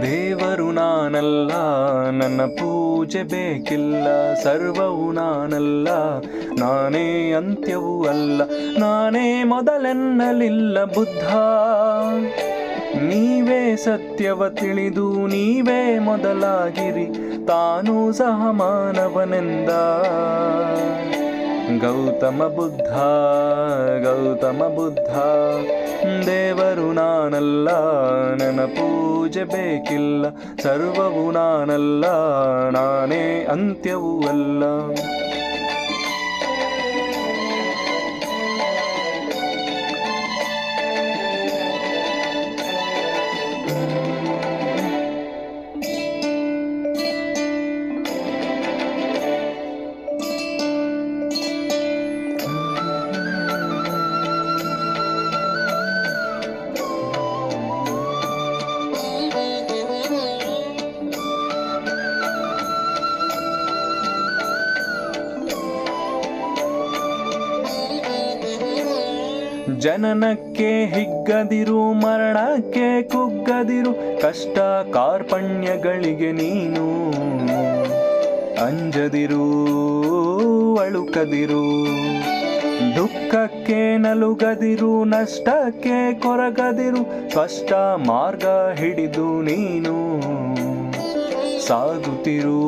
ದೇವರು ನಾನಲ್ಲ, ನನ್ನ ಪೂಜೆ ಬೇಕಿಲ್ಲ, ಸರ್ವವು ನಾನಲ್ಲ, ನಾನೇ ಅಂತ್ಯವೂ ಅಲ್ಲ, ನಾನೇ ಮೊದಲೆನ್ನಲಿಲ್ಲ ಬುದ್ಧ. ನೀವೇ ಸತ್ಯವ ತಿಳಿದು ನೀವೇ ಮೊದಲಾಗಿರಿ, ತಾನೂ ಸಹ ಮಾನವನೆಂದ ಗೌತಮ ಬುದ್ಧ. ಗೌತಮ ಬುದ್ಧ. ದೇವರು ನಾನಲ್ಲ, ನನ್ನ ಪೂಜೆ ಬೇಕಿಲ್ಲ, ಸರ್ವವು ನಾನಲ್ಲ, ನಾನೇ ಅಂತ್ಯವೂ ಅಲ್ಲ. ಜನನಕ್ಕೆ ಹಿಗ್ಗದಿರು, ಮರಣಕ್ಕೆ ಕುಗ್ಗದಿರು, ಕಷ್ಟ ಕಾರ್ಪಣ್ಯಗಳಿಗೆ ನೀನು ಅಂಜದಿರು, ಅಳುಕದಿರು. ದುಃಖಕ್ಕೆ ನಲುಗದಿರು, ನಷ್ಟಕ್ಕೆ ಕೊರಗದಿರು, ಸ್ಪಷ್ಟ ಮಾರ್ಗ ಹಿಡಿದು ನೀನು ಸಾಗುತ್ತಿರು,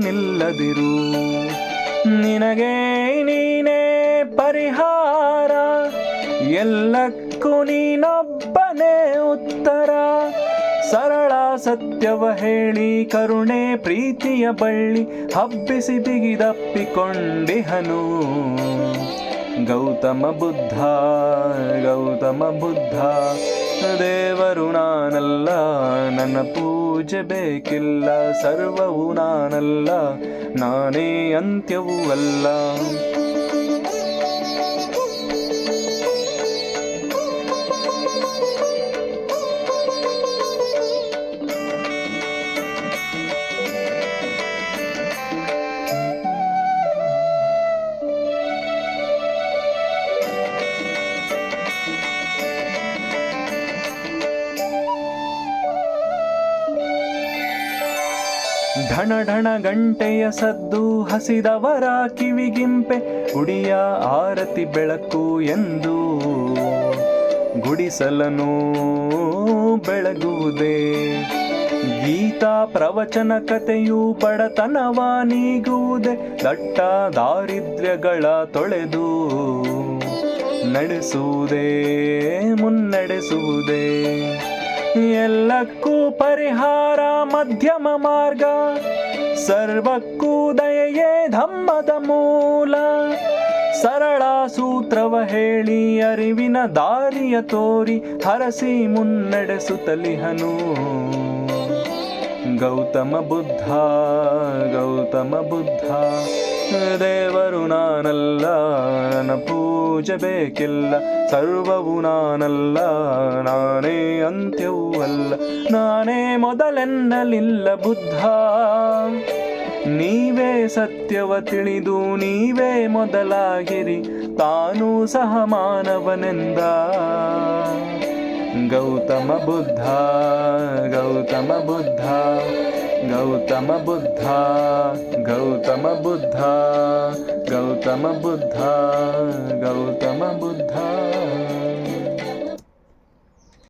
ನಿಲ್ಲದಿರು. ನಿನಗೆ ನೀನೇ ಪರಿಹಾರ, ಎಲ್ಲಕ್ಕೂ ನೀನೊಬ್ಬನೇ ಉತ್ತರ. ಸರಳ ಸತ್ಯವ ಹೇಳಿ ಕರುಣೆ ಪ್ರೀತಿಯ ಬಳ್ಳಿ ಹಬ್ಬಿಸಿ ಬಿಗಿದಪ್ಪಿಕೊಂಡಿಹನು ಗೌತಮ ಬುದ್ಧ. ಗೌತಮ ಬುದ್ಧ. ದೇವರು ನಾನಲ್ಲ, ನನ್ನ ಪೂಜೆ ಬೇಕಿಲ್ಲ, ಸರ್ವವು ನಾನಲ್ಲ, ನಾನೇ ಅಂತ್ಯವೂ ಅಲ್ಲ. ಢಣ ಢಣ ಗಂಟೆಯ ಸದ್ದು ಹಸಿದವರ ಕಿವಿಗಿಂಪೆ, ಗುಡಿಯ ಆರತಿ ಬೆಳಕು ಎಂದು ಗುಡಿಸಲನು ಬೆಳಗುವುದೇ. ಗೀತಾ ಪ್ರವಚನ ಕಥೆಯು ಬಡತನವ ನೀಗುವುದೇ, ದಟ್ಟ ದಾರಿದ್ರ್ಯಗಳ ತೊಳೆದು ನಡೆಸುವುದೇ, ಮುನ್ನಡೆಸುವುದೇ. ಎಲ್ಲಕ್ಕೂ ಪರಿಹಾರ ಮಧ್ಯಮ ಮಾರ್ಗ, ಸರ್ವಕ್ಕೂ ದಯೆಯೇ ಧಮ್ಮದ ಮೂಲ. ಸರಳ ಸೂತ್ರವ ಹೇಳಿ ಅರಿವಿನ ದಾರಿಯ ತೋರಿ ಹರಸಿ ಮುನ್ನಡೆಸುತ್ತಲಿಹನು ಗೌತಮ ಬುದ್ಧ. ಗೌತಮ ಬುದ್ಧ. ದೇವರು ನಾನಲ್ಲ, ನನ್ನ ಪೂಜೆ ಬೇಕಿಲ್ಲ, ಸರ್ವವು ನಾನಲ್ಲ, ನಾನೇ ಅಂತ್ಯವೂ ಅಲ್ಲ, ನಾನೇ ಮೊದಲೆನ್ನಲಿಲ್ಲ ಬುದ್ಧ. ನೀವೇ ಸತ್ಯವ ತಿಳಿದು ನೀವೇ ಮೊದಲಾಗಿರಿ, ತಾನೂ ಸಹ ಮಾನವನೆಂದ ಗೌತಮ ಬುದ್ಧ. ಗೌತಮ ಬುದ್ಧ. ಗೌತಮ ಬುದ್ಧ. ಗೌತಮ ಬುದ್ಧ. ಗೌತಮ ಬುದ್ಧ.